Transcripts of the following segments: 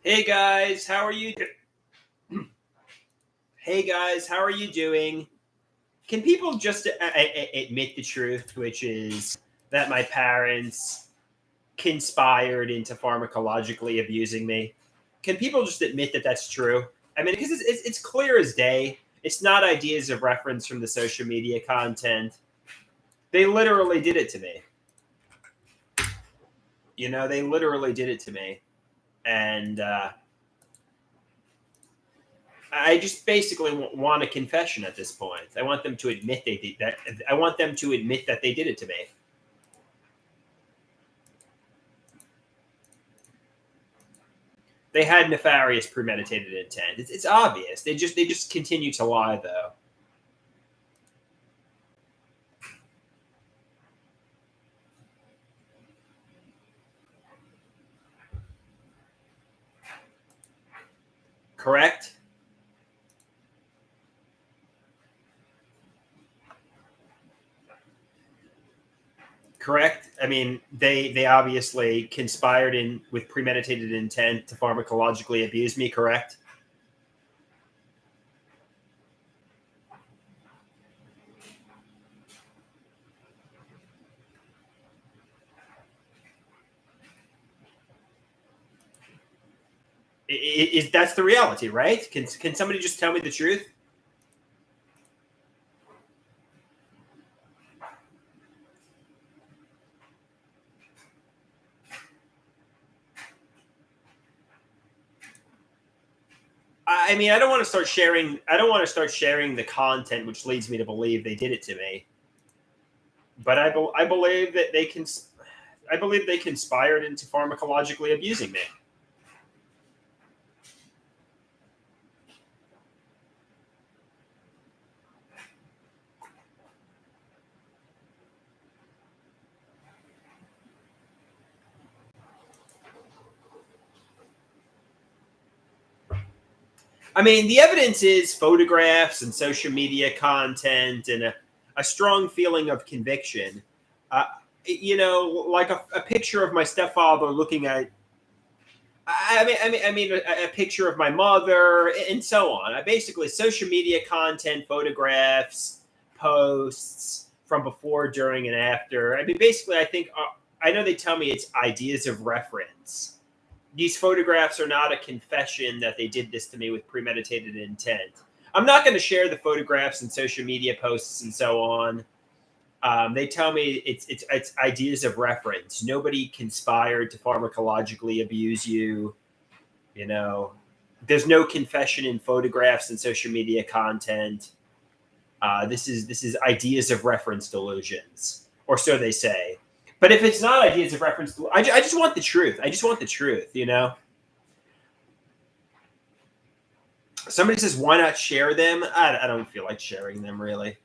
Hey guys, how are you? Hey guys, how are you doing? Can people just admit the truth, which is that my parents conspired into pharmacologically abusing me? Can people just admit that that's true? I mean, because it's clear as day. It's not ideas of reference from the social media content. They literally did it to me. They literally did it to me, and I just basically want a confession at this point. I want them to admit they did that. I want them to admit that they did it to me. They had nefarious, premeditated intent. It's obvious. They just continue to lie, though. Correct. Correct. I mean, they obviously conspired in with premeditated intent to pharmacologically abuse me. Correct. Is that's the reality, right? Can somebody just tell me the truth? I mean, I don't want to start sharing. I don't want to start sharing the content, which leads me to believe they did it to me. But I believe that I believe they conspired into pharmacologically abusing me. I mean, the evidence is photographs and social media content and a strong feeling of conviction. Uh, like a picture of my stepfather looking at. I mean, a picture of my mother and so on. I basically social media content, photographs, posts from before, during, and after. I mean, basically, I think I know they tell me it's ideas of reference. These photographs are not a confession that they did this to me with premeditated intent. I'm not going to share the photographs and social media posts and so on. They tell me it's ideas of reference. Nobody conspired to pharmacologically abuse you. You know, there's no confession in photographs and social media content. This is ideas of reference delusions, or so they say. But if it's not ideas of reference, I just want the truth. I just want the truth. Somebody says, "Why not share them?" I don't feel like sharing them really.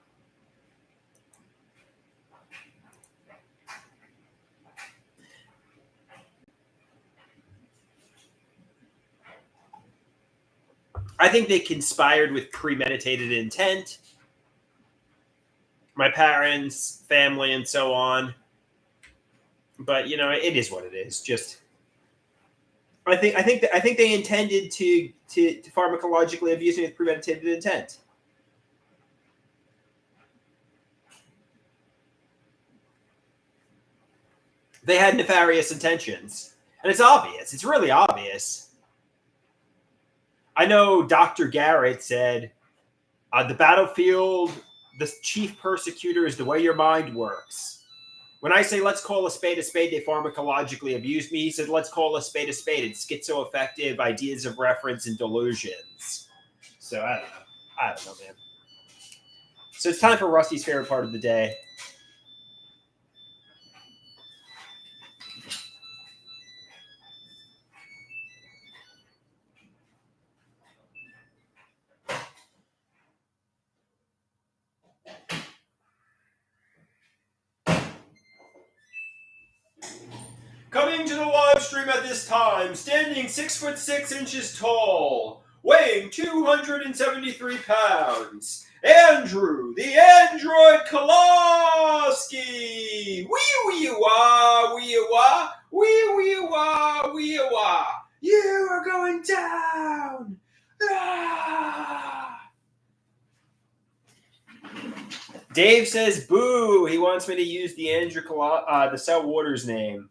I think they conspired with premeditated intent. My parents, family, and so on. But it is what it is. Just I think they intended to pharmacologically abuse me with premeditated intent. They had nefarious intentions, and it's obvious. It's really obvious. I know Dr. Garrett said the battlefield, the chief persecutor is the way your mind works. When I say let's call a spade, they pharmacologically abused me. He said let's call a spade. It's schizoaffective ideas of reference and delusions. So I don't know. I don't know, man. So it's time for Rusty's favorite part of the day. Coming to the live stream at this time, standing 6'6" tall, weighing 273 pounds, Andrew, the android Koloski! Wee wee wah, wee wah, wee wee wah, wee wah. You are going down. Ah! Dave says, boo. He wants me to use the the Cell Waters name.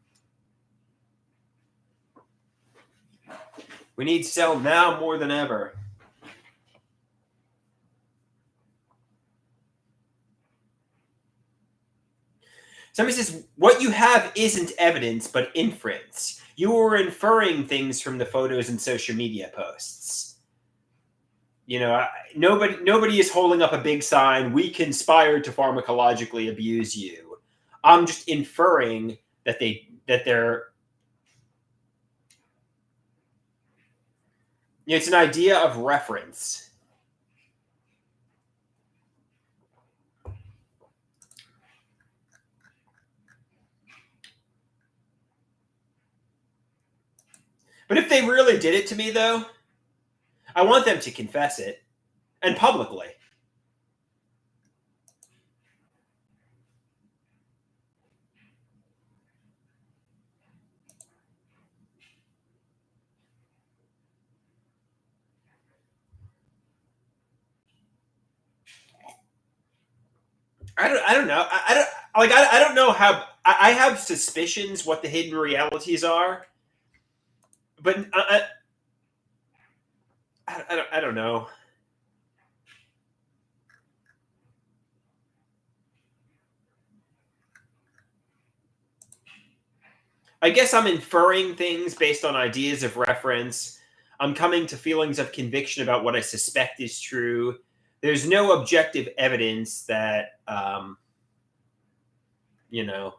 We need Cell now more than ever. Somebody says, what you have isn't evidence, but inference. You were inferring things from the photos and social media posts. You know, nobody is holding up a big sign, we conspired to pharmacologically abuse you. I'm just inferring that they're it's an idea of reference. But if they really did it to me, though, I want them to confess it, and publicly. I don't know. I don't know how. I have suspicions what the hidden realities are, but I don't know. I guess I'm inferring things based on ideas of reference. I'm coming to feelings of conviction about what I suspect is true. There's no objective evidence that, you know.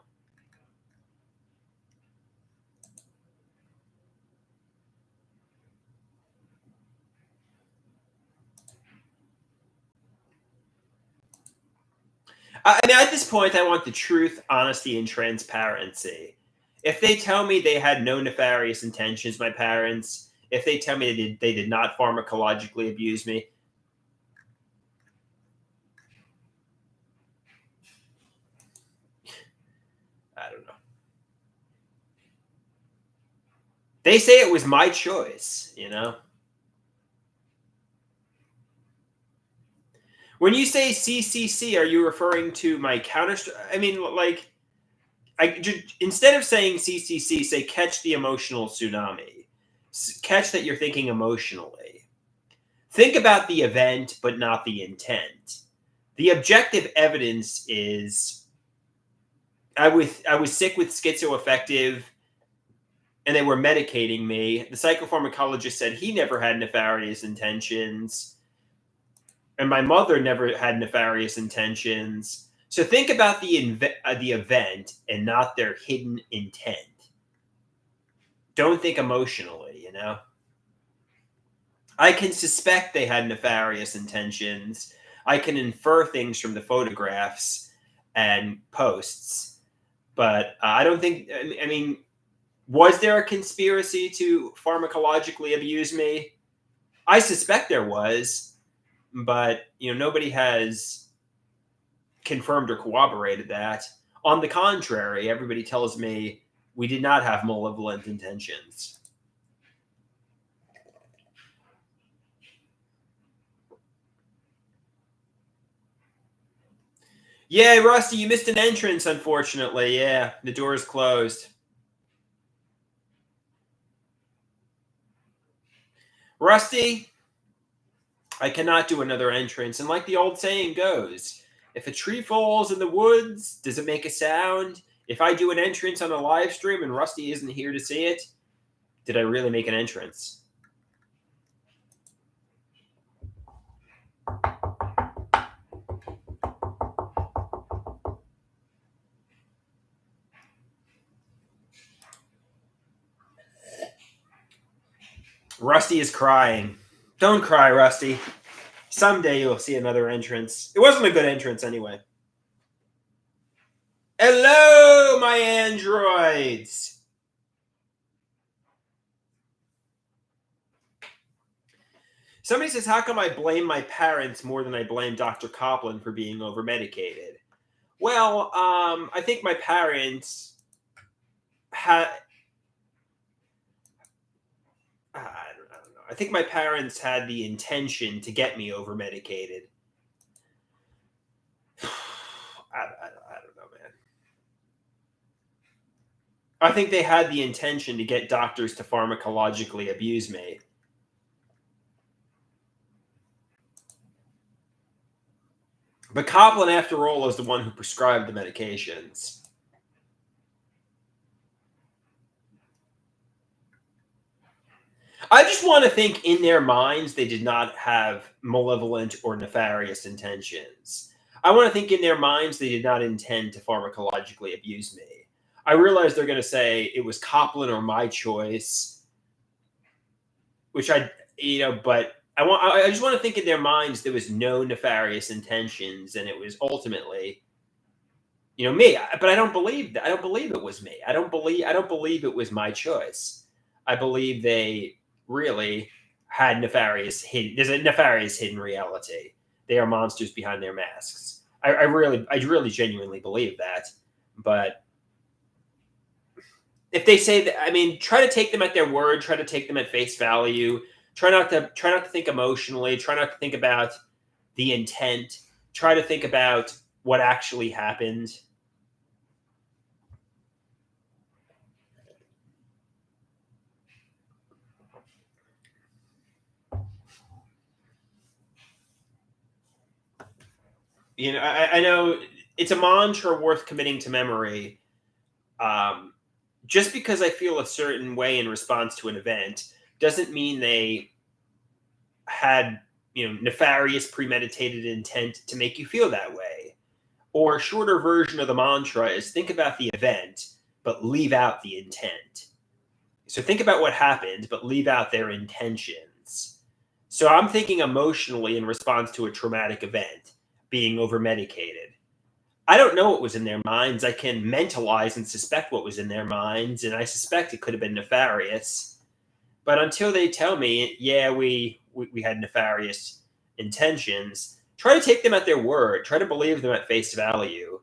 I mean, at this point, I want the truth, honesty, and transparency. If they tell me they had no nefarious intentions, my parents, if they tell me they did not pharmacologically abuse me, I don't know. They say it was my choice, you know? When you say CCC, are you referring to my counter? I mean, like, instead of saying CCC, say catch the emotional tsunami. Catch that you're thinking emotionally. Think about the event, but not the intent. The objective evidence is I was sick with schizoaffective, and they were medicating me. The psychopharmacologist said he never had nefarious intentions, and my mother never had nefarious intentions. So think about the event and not their hidden intent. Don't think emotionally, you know? I can suspect they had nefarious intentions. I can infer things from the photographs and posts. But I don't think, I mean, was there a conspiracy to pharmacologically abuse me? I suspect there was, but, you know, nobody has confirmed or corroborated that. On the contrary, everybody tells me we did not have malevolent intentions. Yeah, Rusty, you missed an entrance, unfortunately. Yeah, the door is closed. Rusty, I cannot do another entrance. And like the old saying goes, if a tree falls in the woods, does it make a sound? If I do an entrance on a live stream and Rusty isn't here to see it, did I really make an entrance? Rusty is crying. Don't cry, Rusty. Someday you'll see another entrance. It wasn't a good entrance anyway. Hello, my androids. Somebody says, how come I blame my parents more than I blame Dr. Copland for being over-medicated? Well, I think my parents had... I I think my parents had the intention to get me over medicated. I don't know, man. I think they had the intention to get doctors to pharmacologically abuse me. But Copland, after all, is the one who prescribed the medications. I just want to think in their minds they did not have malevolent or nefarious intentions. I want to think in their minds they did not intend to pharmacologically abuse me. I realize they're going to say it was Copland or my choice, which but I just want to think in their minds there was no nefarious intentions and it was ultimately, me. But I don't believe that. I don't believe it was me. I don't believe it was my choice. I believe they really had there's a nefarious hidden reality. They are monsters behind their masks. I really genuinely believe that. But if they say that, try to take them at their word, try to take them at face value. Try not to think emotionally, try not to think about the intent, try to think about what actually happened. I know it's a mantra worth committing to memory. Just because I feel a certain way in response to an event doesn't mean they had, nefarious premeditated intent to make you feel that way. Or a shorter version of the mantra is think about the event, but leave out the intent. So think about what happened, but leave out their intentions. So I'm thinking emotionally in response to a traumatic event, being over medicated. I don't know what was in their minds. I can mentalize and suspect what was in their minds, and I suspect it could have been nefarious. But until they tell me, yeah, we had nefarious intentions, try to take them at their word. Try to believe them at face value.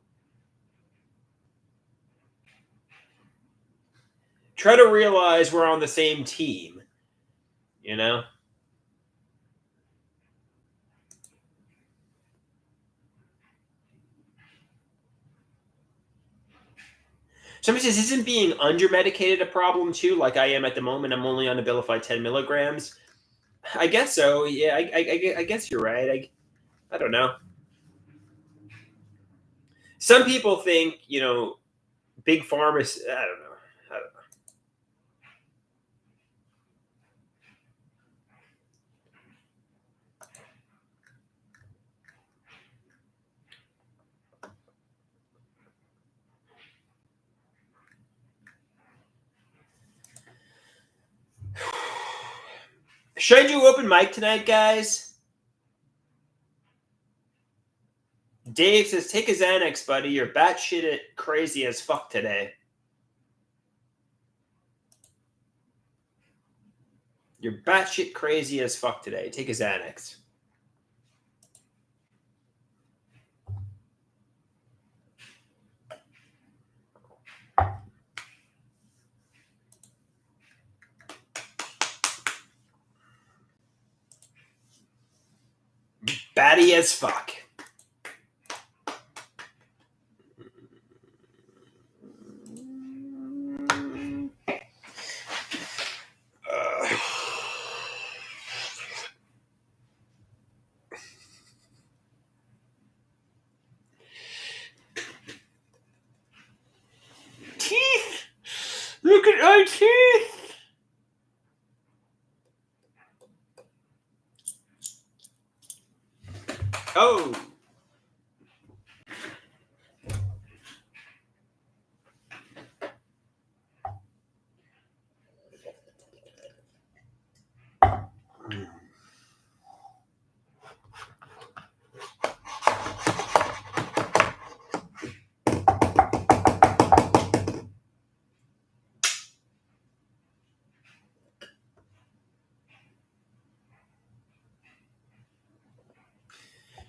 Try to realize we're on the same team, Somebody says, isn't being under-medicated a problem too? Like I am at the moment. I'm only on Abilify 10 milligrams. I guess so. Yeah, I guess you're right. I don't know. Some people think, big pharma. I don't know. Should I do open mic tonight, guys? Dave says, take a Xanax, buddy. You're batshit crazy as fuck today. You're batshit crazy as fuck today. Take a Xanax. Batty as fuck. Teeth! Look at our teeth! Oh!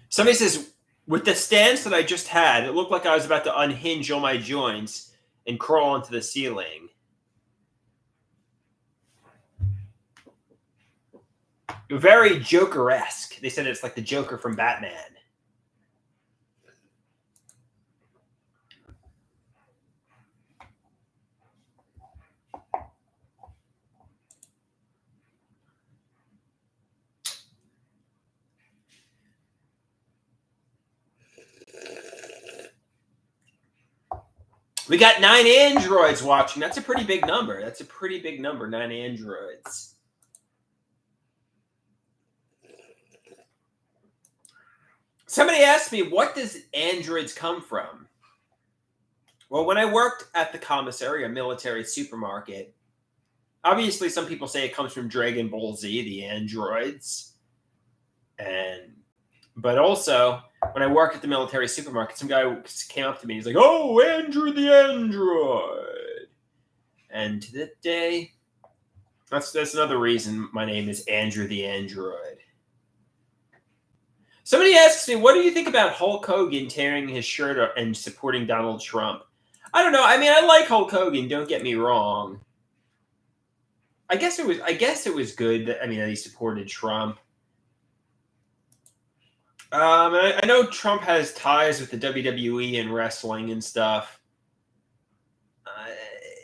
Somebody says, with the stance that I just had, it looked like I was about to unhinge all my joints and crawl onto the ceiling. Very Joker-esque. They said it's like the Joker from Batman. We got 9 androids watching. That's a pretty big number. 9 androids. Somebody asked me, what does androids come from? Well, when I worked at the commissary, a military supermarket, obviously some people say it comes from Dragon Ball Z, the androids. But also, when I worked at the military supermarket, some guy came up to me. He's like, "Oh, Andrew the android." And to this day, that's another reason my name is Andrew the android. Somebody asks me, what do you think about Hulk Hogan tearing his shirt and supporting Donald Trump? I don't know. I mean, I like Hulk Hogan. Don't get me wrong. I guess it was good that he supported Trump. I know Trump has ties with the WWE and wrestling and stuff.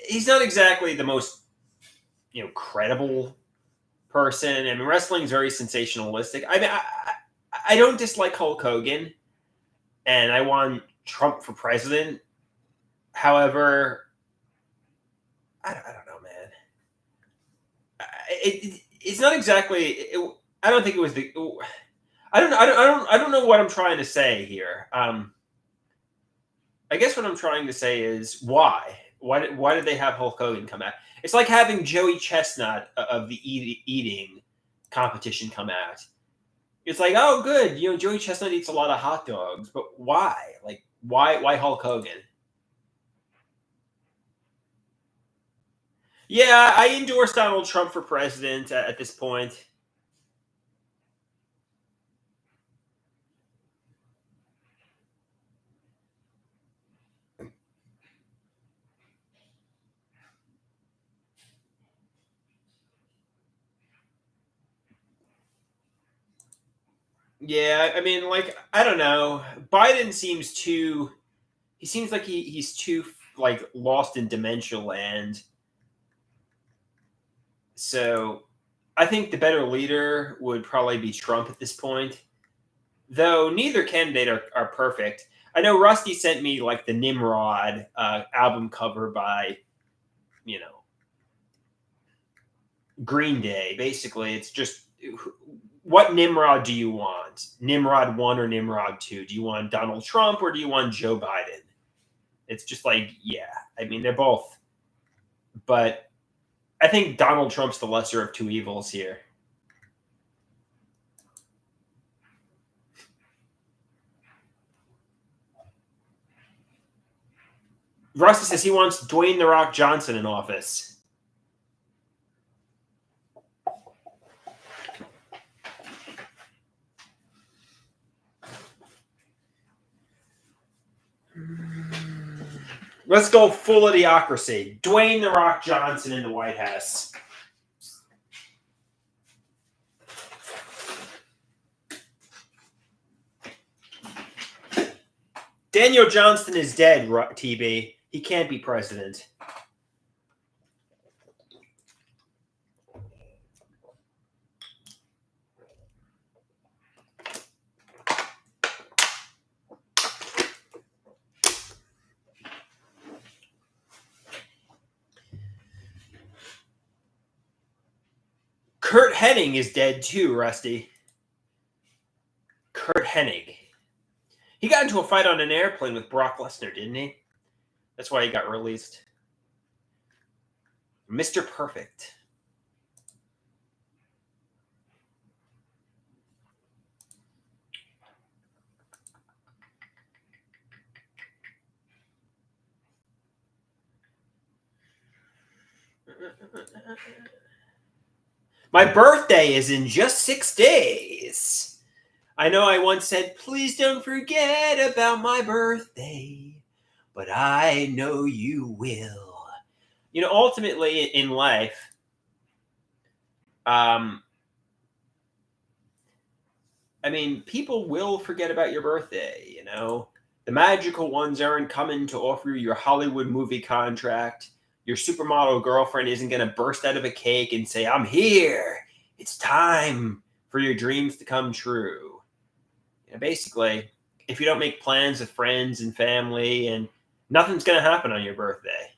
He's not exactly the most, credible person. I mean, wrestling is very sensationalistic. I mean, I don't dislike Hulk Hogan, and I want Trump for president. However, I don't know, man. It's not exactly. I don't think it was the. I don't know what I'm trying to say here. I guess what I'm trying to say is why? Why did they have Hulk Hogan come out? It's like having Joey Chestnut of the eating competition come out. It's like, oh, good, Joey Chestnut eats a lot of hot dogs, but why? Like, why Hulk Hogan? Yeah, I endorse Donald Trump for president at this point. Yeah, I mean, like, I don't know. Biden seems too. He seems like he's too like lost in dementia land. So, I think the better leader would probably be Trump at this point. Though neither candidate are perfect. I know Rusty sent me like the Nimrod album cover by, Green Day. Basically, it's just what Nimrod do you want? Nimrod 1 or Nimrod 2? Do you want Donald Trump or do you want Joe Biden? It's just like, yeah. I mean, they're both. But I think Donald Trump's the lesser of two evils here. Rusty says he wants Dwayne "The Rock" Johnson in office. Let's go full idiocracy. Dwayne "The Rock" Johnson in the White House. Daniel Johnston is dead, TB. He can't be president. Kurt Hennig is dead too, Rusty. Kurt Hennig. He got into a fight on an airplane with Brock Lesnar, didn't he? That's why he got released. Mr. Perfect. My birthday is in just 6 days. I know I once said, please don't forget about my birthday, but I know you will. Ultimately in life, I mean, people will forget about your birthday, The magical ones aren't coming to offer you your Hollywood movie contract. Your supermodel girlfriend isn't going to burst out of a cake and say, I'm here. It's time for your dreams to come true. Basically, if you don't make plans with friends and family, and nothing's going to happen on your birthday.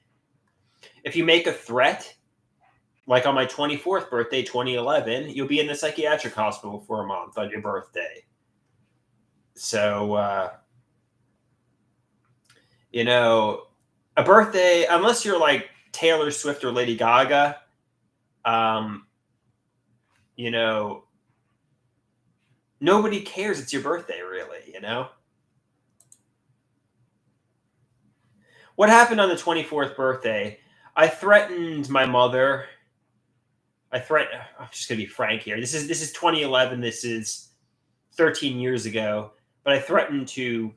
If you make a threat, like on my 24th birthday, 2011, you'll be in the psychiatric hospital for a month on your birthday. So, a birthday, unless you're like Taylor Swift or Lady Gaga, nobody cares it's your birthday, really, What happened on the 24th birthday? I threatened my mother. I'm just going to be frank here. This is 2011. This is 13 years ago. But I threatened to,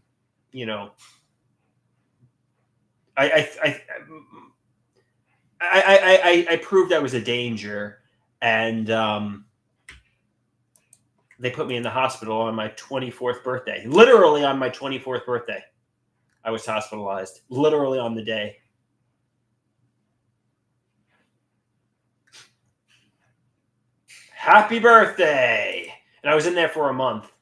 I proved I was a danger, and they put me in the hospital on my 24th birthday. Literally on my 24th birthday, I was hospitalized. Literally on the day. Happy birthday! And I was in there for a month.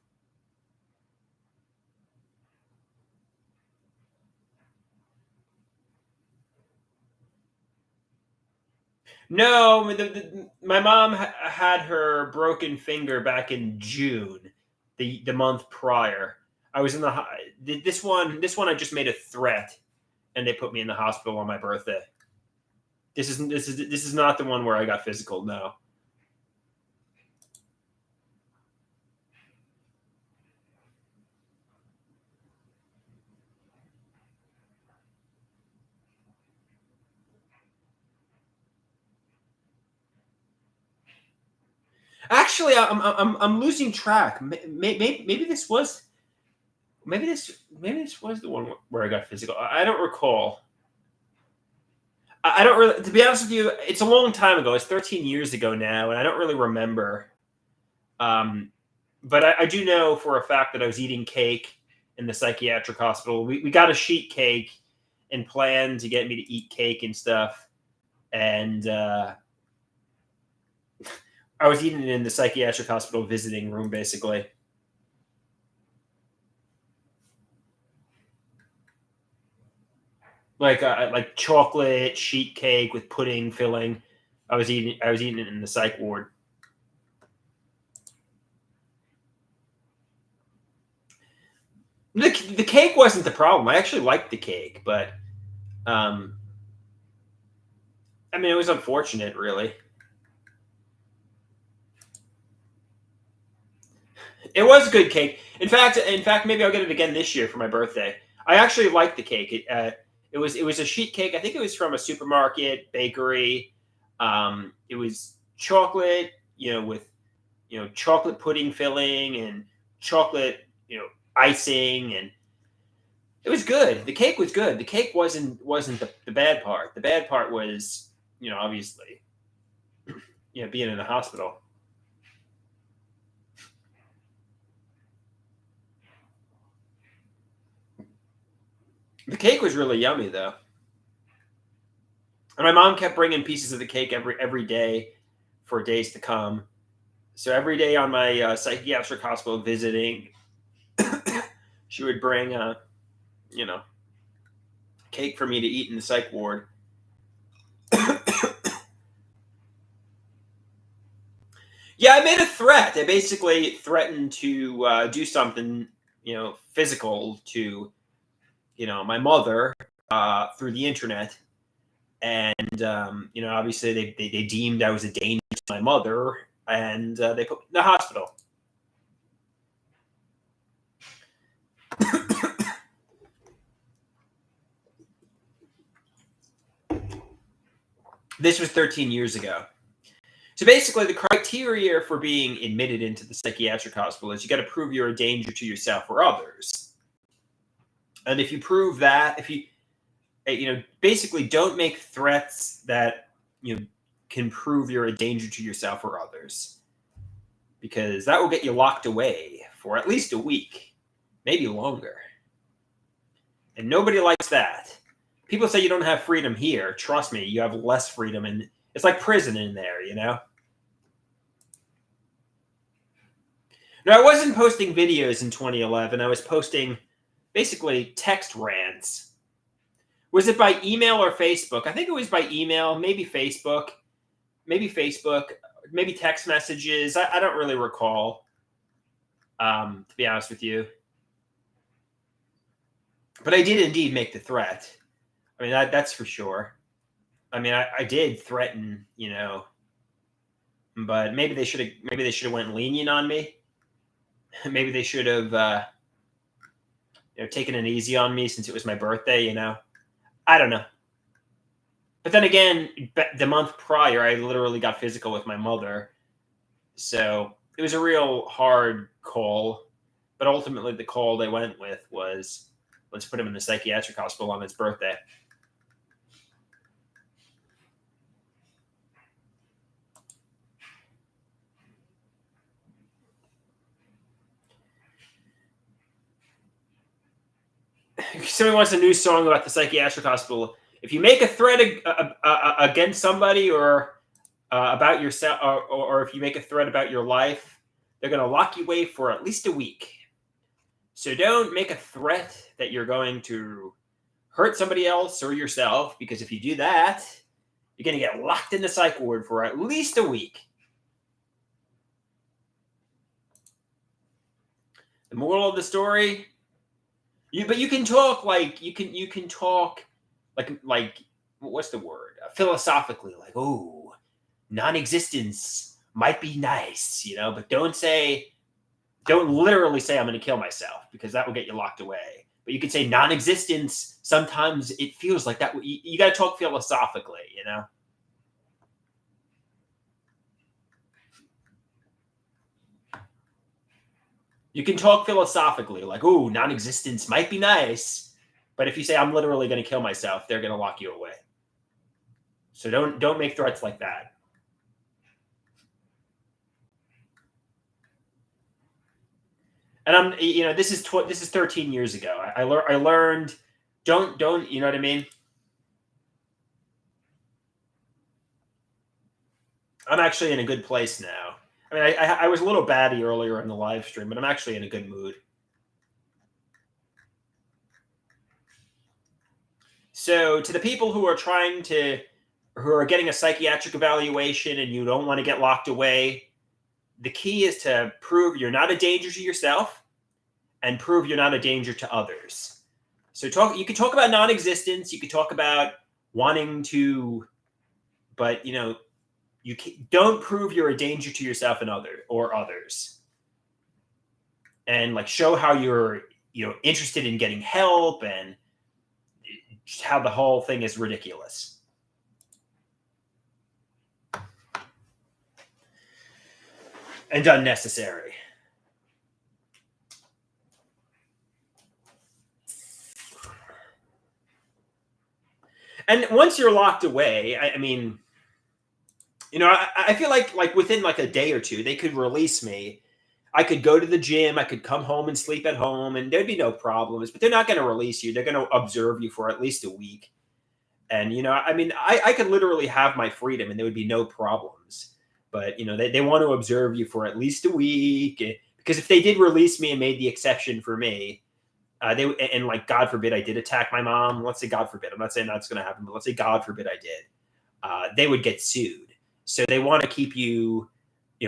No, my mom had her broken finger back in June, the month prior. I was in this one I just made a threat, and they put me in the hospital on my birthday. This is not the one where I got physical. No. Actually, I'm losing track. Maybe this was the one where I got physical. I don't recall. I don't really, to be honest with you, it's a long time ago. It's 13 years ago now, and I don't really remember. But I do know for a fact that I was eating cake in the psychiatric hospital. We got a sheet cake and planned to get me to eat cake and stuff. And I was eating it in the psychiatric hospital visiting room, basically. Like chocolate sheet cake with pudding filling. I was eating it in the psych ward. The cake wasn't the problem. I actually liked the cake, but I mean, it was unfortunate, really. It was a good cake. In fact, maybe I'll get it again this year for my birthday. I actually liked the cake. It was a sheet cake. I think it was from a supermarket bakery. It was chocolate, with chocolate pudding filling and chocolate, icing, and it was good. The cake was good. The cake wasn't the bad part. The bad part was, obviously, being in the hospital. The cake was really yummy, though. And my mom kept bringing pieces of the cake every day for days to come. So every day on my psychiatric hospital visiting, she would bring cake for me to eat in the psych ward. Yeah, I made a threat. I basically threatened to do something, physical to, my mother through the internet. And, obviously they deemed I was a danger to my mother, and they put me in the hospital. This was 13 years ago. So basically, the criteria for being admitted into the psychiatric hospital is you got to prove you're a danger to yourself or others. And if you prove that, if you, basically don't make threats that, can prove you're a danger to yourself or others, because that will get you locked away for at least a week, maybe longer. And nobody likes that. People say you don't have freedom here. Trust me, you have less freedom, and it's like prison in there, you know? Now, I wasn't posting videos in 2011. I was posting basically text rants. Was it by email or Facebook? I think it was by email, maybe Facebook, maybe text messages. I don't really recall, to be honest with you. But I did indeed make the threat. I mean, that's for sure. I mean, I did threaten, you know, but maybe they should have went lenient on me. Maybe they should have, taken it easy on me since it was my birthday, you know. I don't know. But then again, the month prior, I literally got physical with my mother. So it was a real hard call. But ultimately, the call they went with was, let's put him in the psychiatric hospital on his birthday. Somebody wants a new song about the psychiatric hospital. If you make a threat against somebody or about yourself, or if you make a threat about your life, they're going to lock you away for at least a week. So don't make a threat that you're going to hurt somebody else or yourself, because if you do that, you're going to get locked in the psych ward for at least a week. The moral of the story: but you can talk like you can talk like what's the word? Philosophically, like, oh, non-existence might be nice, you know, but don't literally say I'm going to kill myself, because that will get you locked away. But you can say non-existence. Sometimes it feels like that. You got to talk philosophically, you know. You can talk philosophically, like, oh, non-existence might be nice, but if you say I'm literally going to kill myself, they're going to lock you away. So don't make threats like that. And this is 13 years ago. I learned, don't, you know what I mean? I'm actually in a good place now. I mean, I was a little batty earlier in the live stream, but I'm actually in a good mood. So to the people who are getting a psychiatric evaluation and you don't want to get locked away, the key is to prove you're not a danger to yourself and prove you're not a danger to others. So you could talk about non-existence, you could talk about wanting to, but you don't prove you're a danger to yourself and others. And like show how you're interested in getting help and how the whole thing is ridiculous. And unnecessary. And once you're locked away, I mean, I feel like within like a day or two, they could release me. I could go to the gym. I could come home and sleep at home, and there'd be no problems. But they're not going to release you. They're going to observe you for at least a week. And, I mean, I could literally have my freedom and there would be no problems. But, they want to observe you for at least a week. Because if they did release me and made the exception for me, and like, God forbid I did attack my mom. Let's say God forbid. I'm not saying that's going to happen, but let's say God forbid I did. They would get sued. So they want to keep you,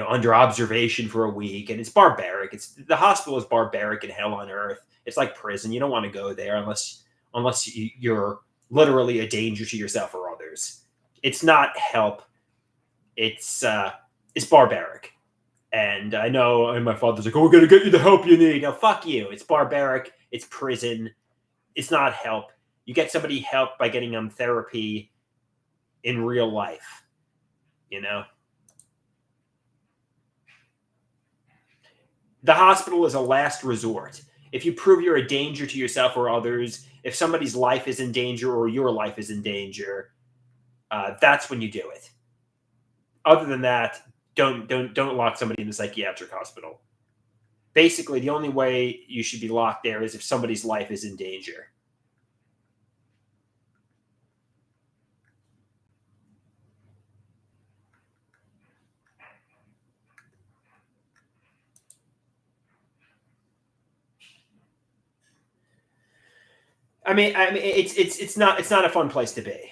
under observation for a week. And it's barbaric. The hospital is barbaric and hell on earth. It's like prison. You don't want to go there unless you're literally a danger to yourself or others. It's not help. It's barbaric. And I know, and my father's like, oh, we're going to get you the help you need. No, fuck you. It's barbaric. It's prison. It's not help. You get somebody help by getting them therapy in real life, The hospital is a last resort. If you prove you're a danger to yourself or others, if somebody's life is in danger or your life is in danger, that's when you do it. Other than that, don't lock somebody in the psychiatric hospital. basically the only way you should be locked there is if somebody's life is in danger. I mean, it's not a fun place to be.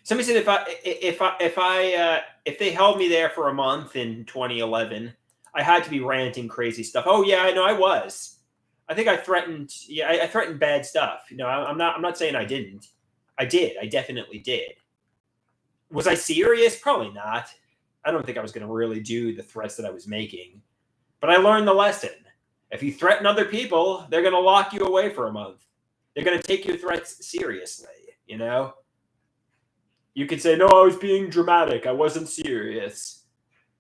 Somebody said if they held me there for a month in 2011, I had to be ranting crazy stuff. Oh yeah, I know I was. I think I threatened. Yeah, I threatened bad stuff. I'm not saying I didn't. I did. I definitely did. Was I serious? Probably not. I don't think I was going to really do the threats that I was making. But I learned the lesson. If you threaten other people, they're going to lock you away for a month. They're going to take your threats seriously, You could say, no, I was being dramatic. I wasn't serious.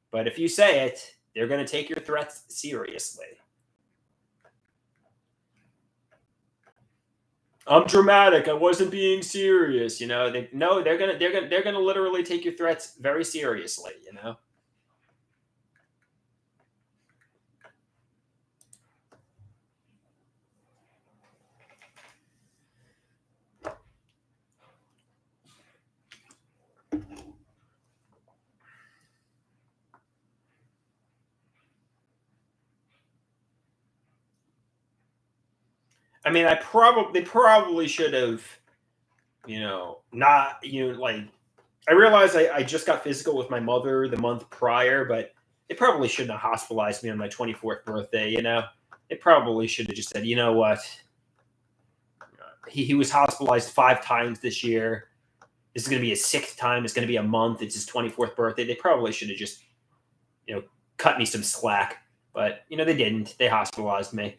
But if you say it, they're going to take your threats seriously. I'm dramatic. I wasn't being serious. They're gonna literally take your threats very seriously. I mean, they probably should have, not, like, I realized I just got physical with my mother the month prior, but they probably shouldn't have hospitalized me on my 24th birthday, They probably should have just said, you know what? He was hospitalized 5 times this year. This is going to be his 6th time. It's going to be a month. It's his 24th birthday. They probably should have just, cut me some slack. But, they didn't. They hospitalized me.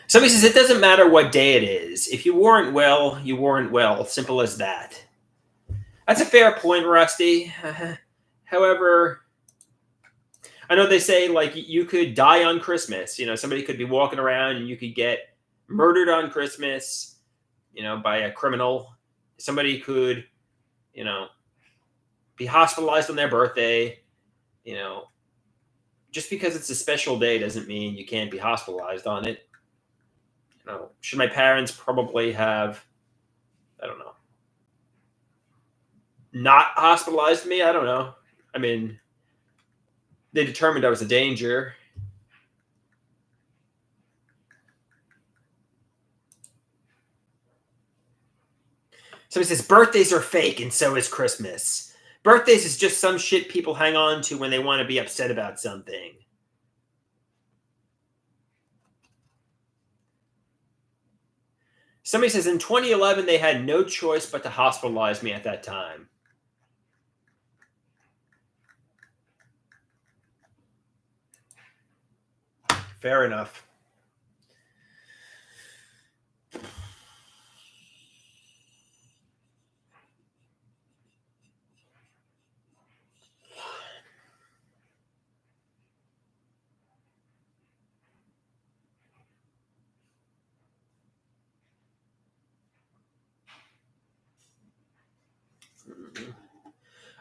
Somebody says it doesn't matter what day it is. If you weren't well, you weren't well. Simple as that. That's a fair point, Rusty. However, I know they say like you could die on Christmas. Somebody could be walking around and you could get murdered on Christmas, by a criminal. Somebody could, be hospitalized on their birthday. Just because it's a special day doesn't mean you can't be hospitalized on it. Should my parents probably have, I don't know, not hospitalized me? I don't know. I mean, they determined I was a danger. Somebody says birthdays are fake and so is Christmas. Birthdays is just some shit people hang on to when they want to be upset about something. Somebody says in 2011 they had no choice but to hospitalize me at that time. Fair enough.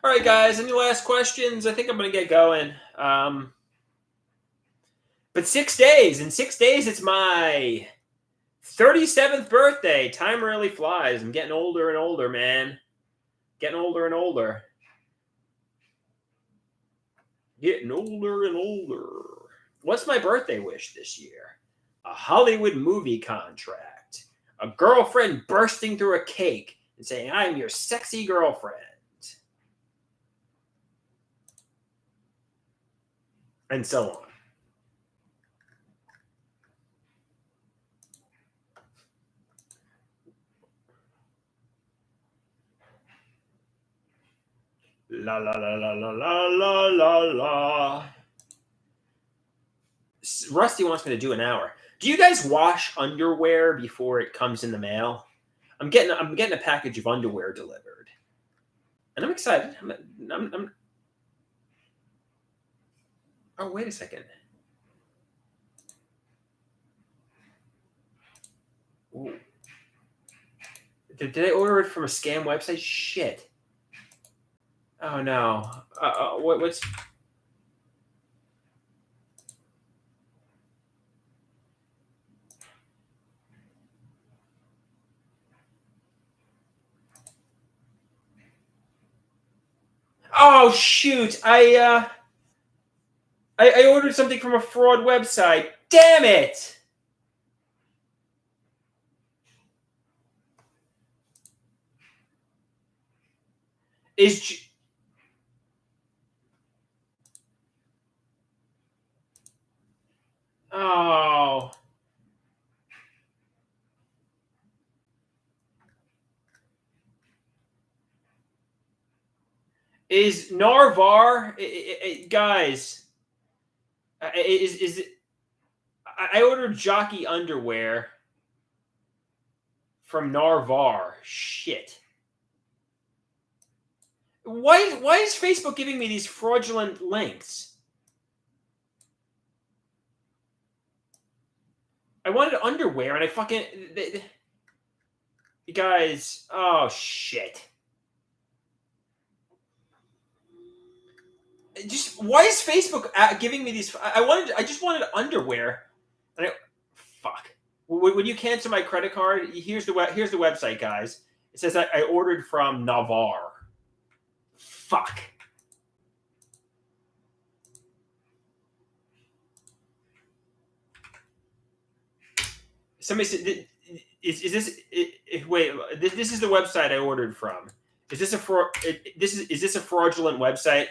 All right, guys. Any last questions? I think I'm going to get going. But 6 days. In 6 days, it's my 37th birthday. Time really flies. I'm getting older and older, man. Getting older and older. Getting older and older. What's my birthday wish this year? A Hollywood movie contract. A girlfriend bursting through a cake and saying, I'm your sexy girlfriend. And so on. La la la la la la la la la. Rusty wants me to do an hour. Do you guys wash underwear before it comes in the mail? I'm getting a package of underwear delivered, and I'm excited. Oh, wait a second. Ooh. Did I order it from a scam website? Shit. Oh no. What's? Oh shoot! I ordered something from a fraud website. Damn it! Is oh. Is Narvar, guys? Is it? I ordered jockey underwear from Narvar. Shit. Why is Facebook giving me these fraudulent links? I wanted underwear and I fucking guys. Oh shit. Just why is Facebook giving me these? I just wanted underwear, and fuck. When you cancel my credit card, here's the website, guys. It says I ordered from Navarre. Fuck. Somebody said, "Is this? Wait, this is the website I ordered from. Is this a is this a fraudulent website?"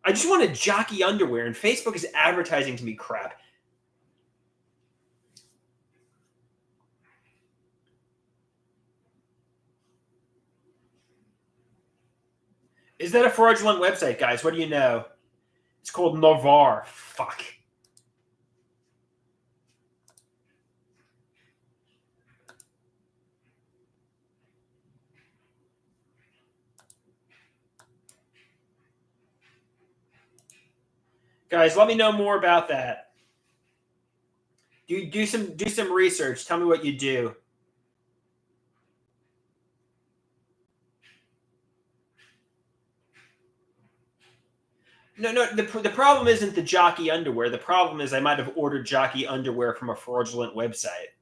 I just wanted jockey underwear, and Facebook is advertising to me crap. Is that a fraudulent website, guys? What do you know? It's called Navarre. Fuck. Guys, let me know more about that. Do some research. Tell me what you do. No. The problem isn't the jockey underwear. The problem is I might have ordered jockey underwear from a fraudulent website.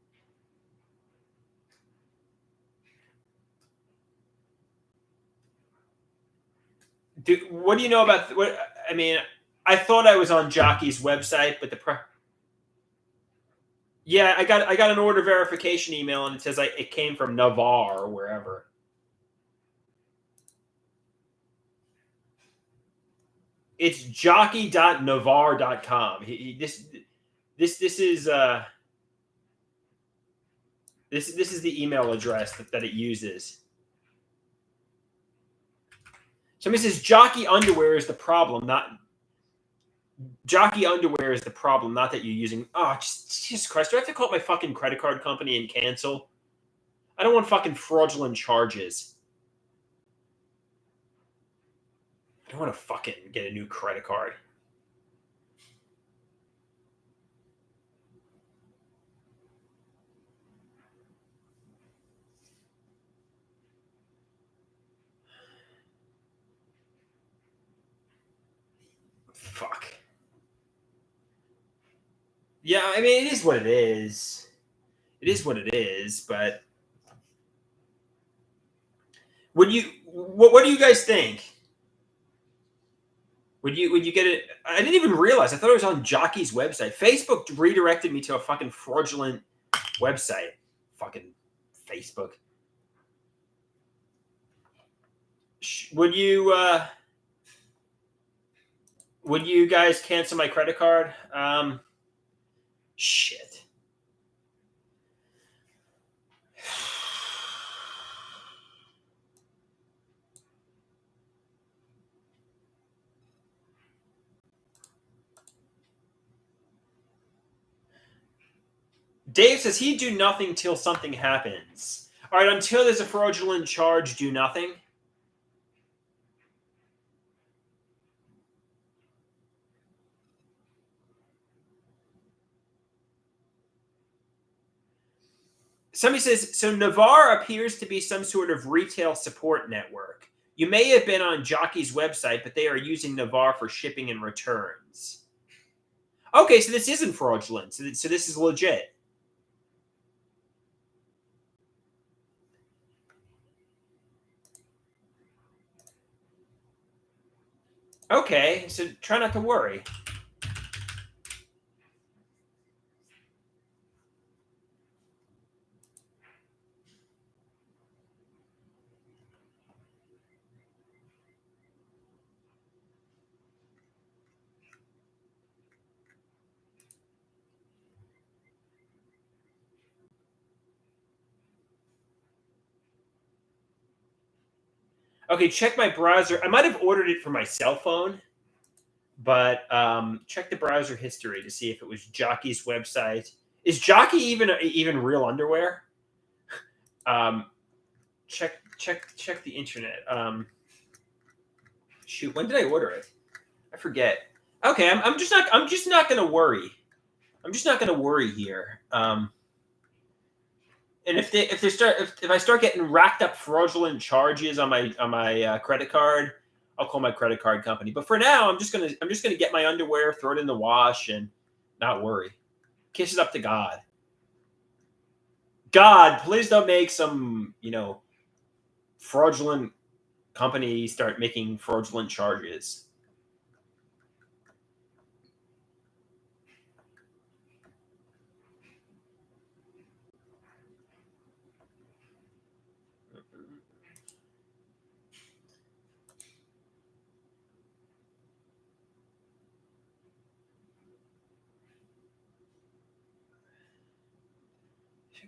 What do you know about what? I mean, I thought I was on Jockey's website, but yeah, I got an order verification email, and it says it came from Navarre or wherever. It's jockey.navarre.com. This is this is the email address that it uses. Somebody says jockey underwear is the problem, not jockey underwear is the problem, not that you're using. Oh, Jesus Christ! Do I have to call up my fucking credit card company and cancel? I don't want fucking fraudulent charges. I don't want to fucking get a new credit card. Fuck. Yeah, I mean, it is what it is. It is what it is, but what do you guys think? Would you get it? I didn't even realize. I thought it was on Jockey's website. Facebook redirected me to a fucking fraudulent website. Fucking Facebook. Would you guys cancel my credit card? Shit. Dave says he'd do nothing till something happens. All right, until there's a fraudulent charge, do nothing. Somebody says, so Navarre appears to be some sort of retail support network. You may have been on Jockey's website, but they are using Navarre for shipping and returns. Okay, so this isn't fraudulent. So this is legit. Okay, so try not to worry. Okay, check my browser. I might have ordered it from my cell phone, but check the browser history to see if it was Jockey's website. Is Jockey even real underwear? Check the internet. Shoot, when did I order it? I forget. Okay, I'm just not gonna worry. I'm just not gonna worry here. And if I start getting racked up fraudulent charges on my credit card, I'll call my credit card company. But for now, I'm just gonna get my underwear, throw it in the wash, and not worry. Kiss it up to God. God, please don't make some fraudulent company start making fraudulent charges.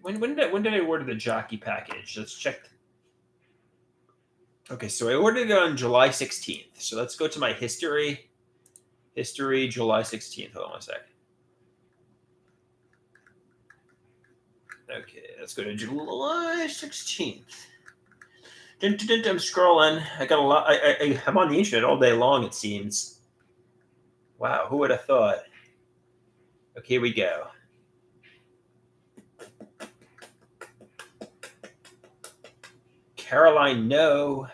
When did I order the Jockey package? Let's check. Okay, so I ordered it on July 16th. So let's go to my history. History, July 16th. Hold on one sec. Okay, let's go to July 16th. I'm scrolling. I got a lot. I'm on the internet all day long, it seems. Wow, who would have thought? Okay, here we go. Caroline No,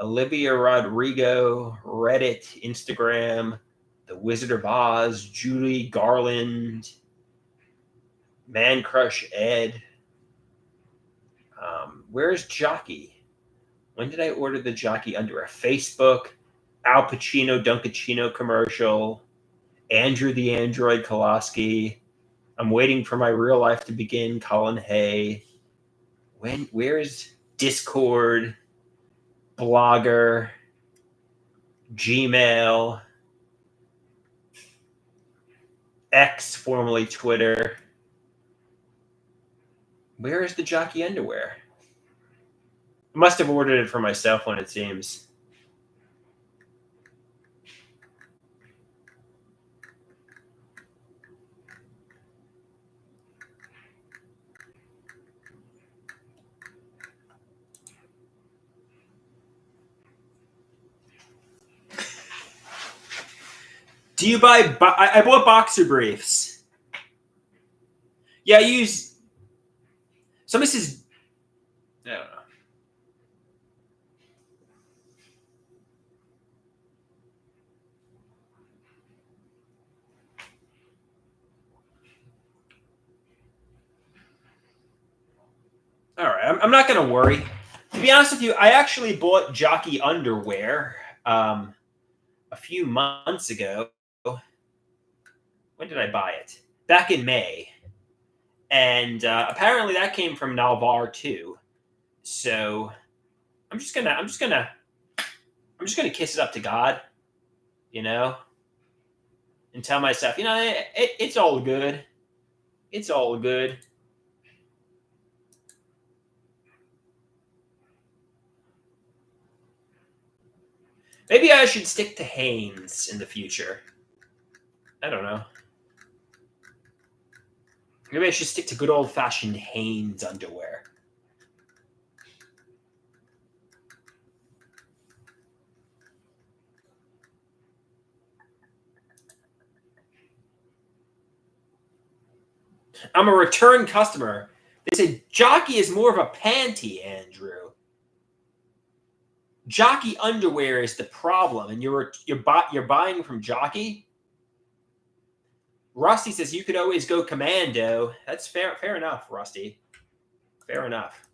Olivia Rodrigo, Reddit, Instagram, The Wizard of Oz, Julie Garland, Man Crush Ed. Where's Jockey? When did I order the Jockey underwear? Facebook, Al Pacino Dunkachino commercial, Andrew the Android Koloski. I'm waiting for my real life to begin. Colin Hay. Where's Discord, Blogger, Gmail, X, formerly Twitter. Where is the Jockey underwear? I must have ordered it for my cell phone, it seems. Do you buy? I bought boxer briefs. Yeah, I use. Somebody says. I don't know. All right, I'm not going to worry. To be honest with you, I actually bought Jockey underwear a few months ago. When did I buy it? Back in May, and apparently that came from Navarre too. So I'm just gonna kiss it up to God, and tell myself, it's all good. It's all good. Maybe I should stick to Hanes in the future. I don't know. Maybe I should stick to good old-fashioned Hanes underwear. I'm a return customer. They said Jockey is more of a panty, Andrew. Jockey underwear is the problem, and you're buying from Jockey. Rusty says you could always go commando. That's fair enough, Rusty. Fair enough.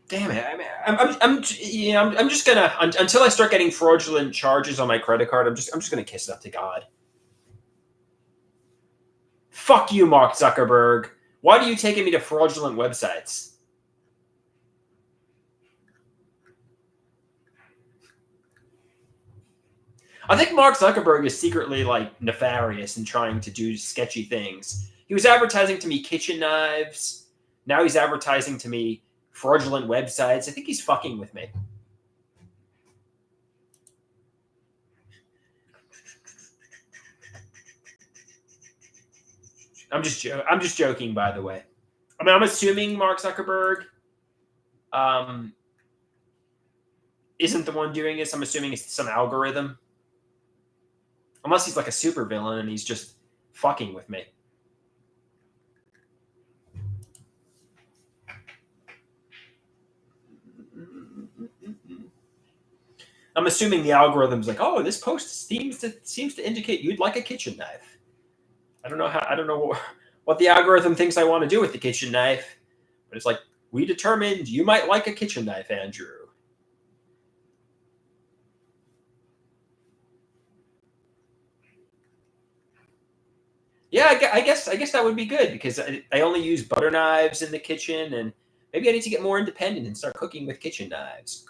Damn it! I'm just gonna until I start getting fraudulent charges on my credit card. I'm just gonna kiss it up to God. Fuck you, Mark Zuckerberg. Why are you taking me to fraudulent websites? I think Mark Zuckerberg is secretly like nefarious and trying to do sketchy things. He was advertising to me kitchen knives. Now he's advertising to me fraudulent websites. I think he's fucking with me. I'm just joking, by the way. I mean, I'm assuming Mark Zuckerberg isn't the one doing this. I'm assuming it's some algorithm. Unless he's like a supervillain and he's just fucking with me. I'm assuming the algorithm's like, oh, this post seems to indicate you'd like a kitchen knife. I don't know what the algorithm thinks I want to do with the kitchen knife, but it's like, we determined you might like a kitchen knife, Andrew. Yeah, I guess that would be good because I only use butter knives in the kitchen, and maybe I need to get more independent and start cooking with kitchen knives.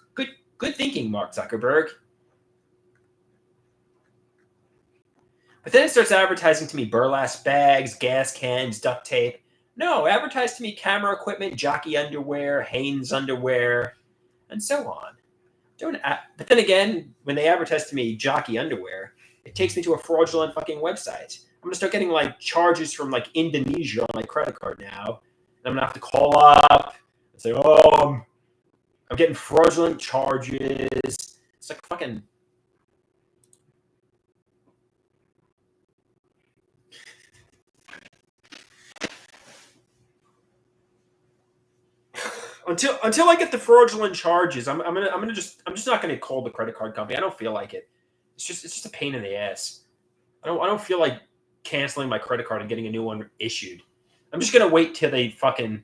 Good thinking, Mark Zuckerberg. But then it starts advertising to me burlap bags, gas cans, duct tape. No, advertise to me camera equipment, Jockey underwear, Hanes underwear, and so on. But then again, when they advertise to me Jockey underwear, it takes me to a fraudulent fucking website. I'm gonna start getting like charges from like Indonesia on my credit card now. And I'm gonna have to call up and say, "Oh, I'm getting fraudulent charges." It's like fucking. Until I get the fraudulent charges, I'm just not gonna call the credit card company. I don't feel like it. It's just a pain in the ass. I don't feel like canceling my credit card and getting a new one issued. I'm just gonna wait till they fucking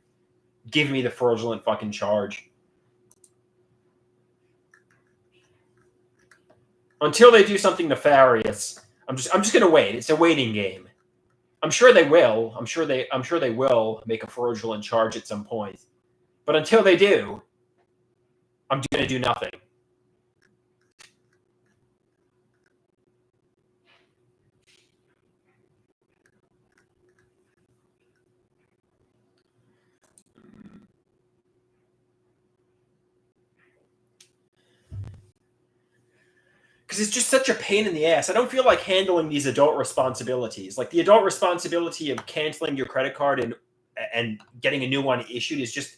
give me the fraudulent fucking charge. Until they do something nefarious, I'm just gonna wait. It's a waiting game. I'm sure they will. I'm sure they will make a fraudulent charge at some point. But until they do, I'm gonna do nothing. Because it's just such a pain in the ass. I don't feel like handling these adult responsibilities. Like the adult responsibility of canceling your credit card and getting a new one issued is just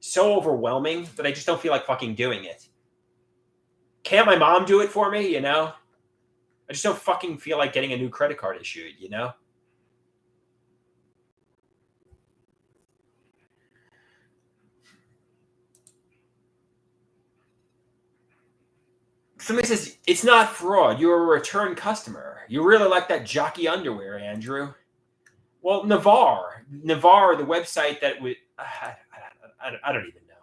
so overwhelming that I just don't feel like fucking doing it. Can't my mom do it for me? You know, I just don't fucking feel like getting a new credit card issued. You know. Somebody says it's not fraud. You're a return customer. You really like that Jockey underwear, Andrew. Well, Navarre, the website that would I don't even know.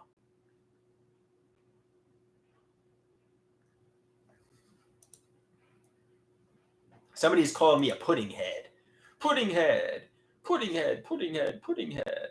Somebody's calling me a pudding head. Pudding head. Pudding head. Pudding head. Pudding head.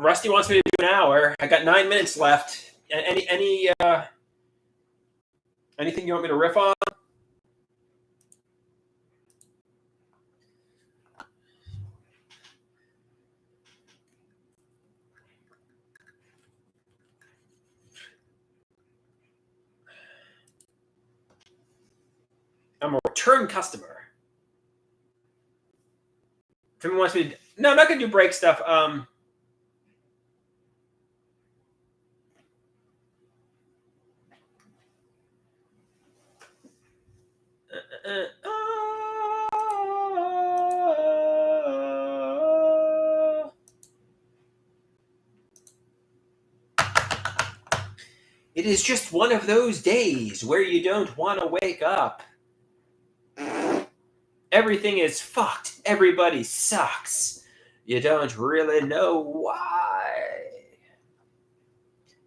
Rusty wants me to do an hour. I got 9 minutes left. Anything you want me to riff on? I'm a return customer. If anyone wants me to, no, I'm not gonna do break stuff. It is just one of those days where you don't want to wake up. Everything is fucked. Everybody sucks. You don't really know why.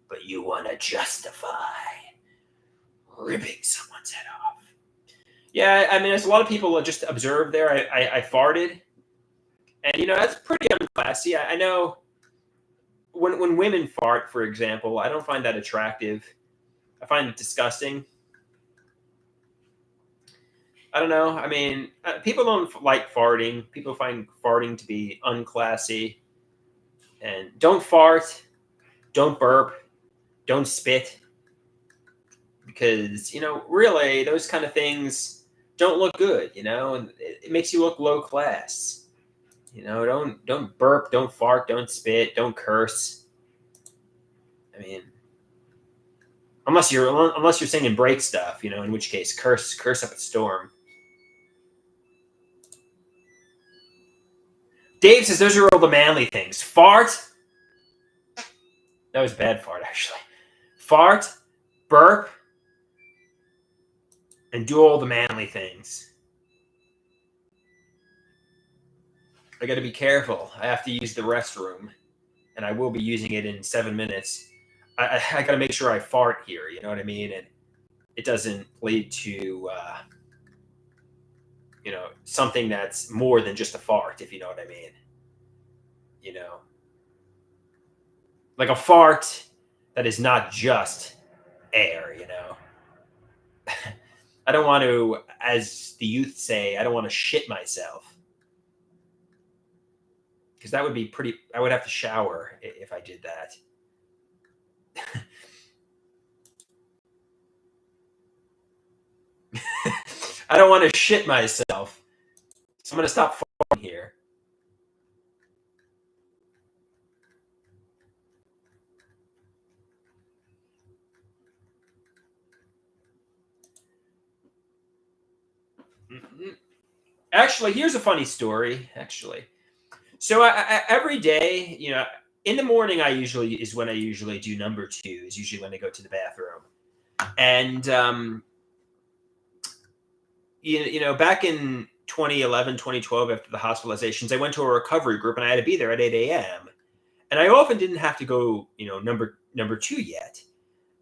But you want to justify ripping someone's head off. Yeah, I mean, there's a lot of people just observed there. I farted. And, that's pretty unclassy. I know when women fart, for example, I don't find that attractive. I find it disgusting. I don't know. I mean, people don't like farting. People find farting to be unclassy. And don't fart. Don't burp. Don't spit. Because, really, those kind of things don't look good, and it makes you look low class. Don't burp, don't fart, don't spit, don't curse. I mean, unless you're singing break stuff, in which case curse up a storm. Dave says those are all the manly things. Fart. That was bad fart, actually. Fart, burp, and do all the manly things. I got to be careful. I have to use the restroom, and I will be using it in 7 minutes. I got to make sure I fart here, you know what I mean? And it doesn't lead to, something that's more than just a fart, if you know what I mean. Like a fart that is not just air, I don't want to, as the youth say, I don't want to shit myself. Because that would be I would have to shower if I did that. I don't want to shit myself. So I'm going to stop farting here. Mm-hmm. Actually, here's a funny story, So every day, in the morning, is when I usually do number 2, is usually when I go to the bathroom. And, back in 2011, 2012, after the hospitalizations, I went to a recovery group and I had to be there at 8 a.m. And I often didn't have to go, number 2 yet.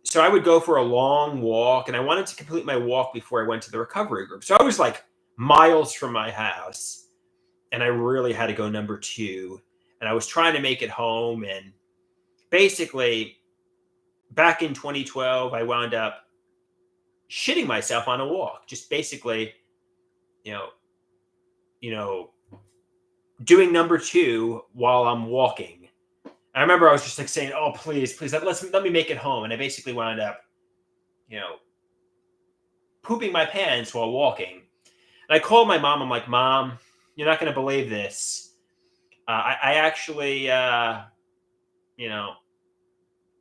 So I would go for a long walk, and I wanted to complete my walk before I went to the recovery group. So I was like miles from my house, and I really had to go number 2. And I was trying to make it home. And basically, back in 2012, I wound up shitting myself on a walk. Just basically, doing number 2 while I'm walking. I remember I was just like saying, "Oh, please, let me make it home." And I basically wound up, pooping my pants while walking. And I called my mom. I'm like, "Mom, you're not going to believe this. I actually,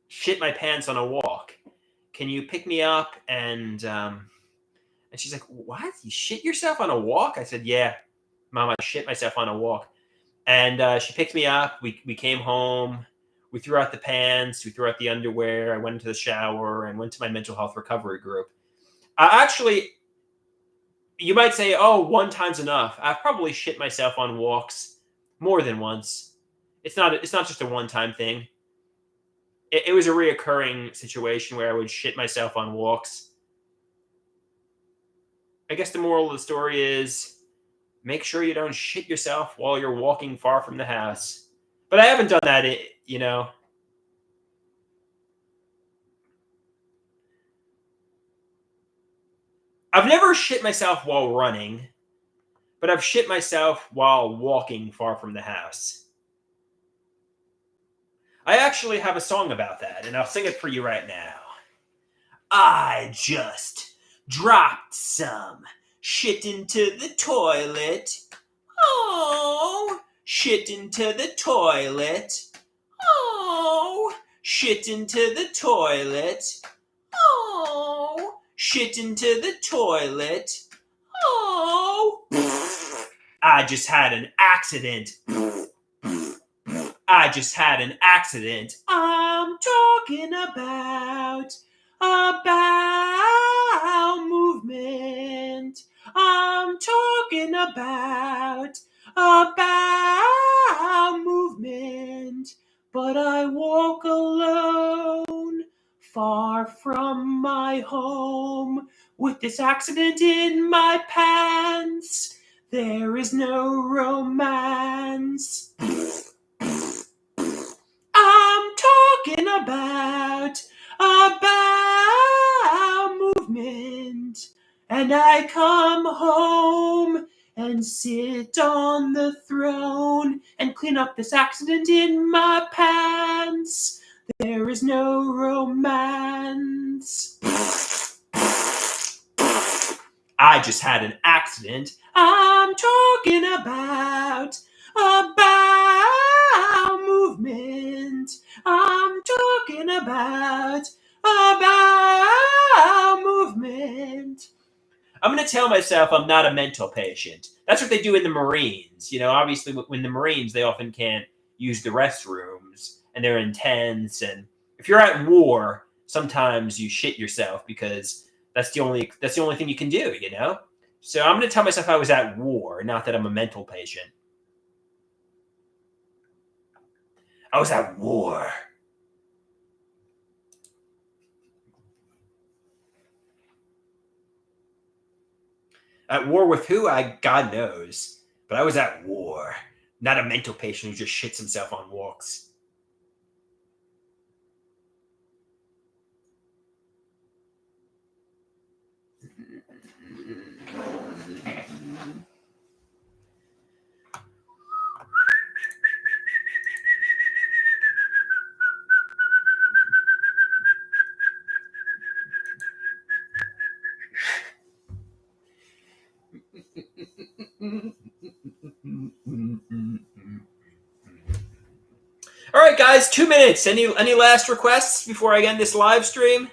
shit my pants on a walk. Can you pick me up?" And she's like, "What? You shit yourself on a walk?" I said, "Yeah, Mom, I shit myself on a walk." And she picked me up. We came home. We threw out the pants. We threw out the underwear. I went into the shower and went to my mental health recovery group. Actually, you might say, "Oh, one time's enough." I've probably shit myself on walks more than once. It's not just a one-time thing. It was a reoccurring situation where I would shit myself on walks. I guess the moral of the story is make sure you don't shit yourself while you're walking far from the house. But I haven't done that, I've never shit myself while running, but I've shit myself while walking far from the house. I actually have a song about that, and I'll sing it for you right now. I just dropped some shit into the toilet. Oh, shit into the toilet. Oh, shit into the toilet. Oh, shit into the toilet. Oh, I just had an accident. I just had an accident. I'm talking about movement. I'm talking about movement. But I walk alone, far from my home, with this accident in my pants. There is no romance. I'm talking about movement. And I come home and sit on the throne and clean up this accident in my pants. There is no romance. I just had an accident. I'm talking about movement. I'm talking about movement. I'm going to tell myself I'm not a mental patient. That's what they do in the Marines. Obviously, when the Marines, they often can't use the restrooms, and they're intense. And if you're at war, sometimes you shit yourself because that's the only thing you can do. So I'm going to tell myself I was at war, not that I'm a mental patient. I was at war. At war with who? God knows. But I was at war, not a mental patient who just shits himself on walks. All right, guys, 2 minutes. Any last requests before I end this live stream?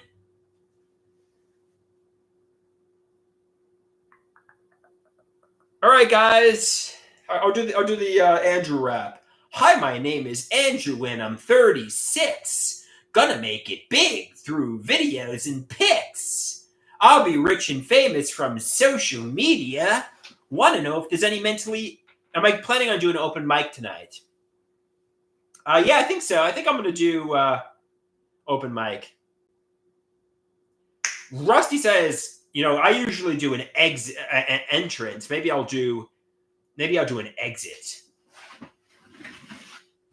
All right, guys. I'll do the Andrew rap. Hi, my name is Andrew, and I'm 36. Gonna make it big through videos and pics. I'll be rich and famous from social media. Want to know if there's any mentally... Am I planning on doing an open mic tonight? Yeah, I think so. I think I'm going to do open mic. Rusty says, I usually do an exit, an entrance. Maybe I'll do an exit.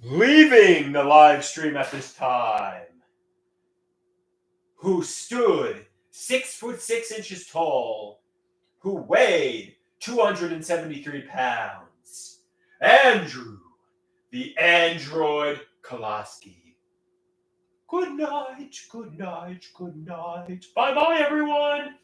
Leaving the live stream at this time, who stood 6'6" tall, who weighed 273 pounds, Andrew, the android Kolaski. Good night, good night, good night. Bye-bye, everyone.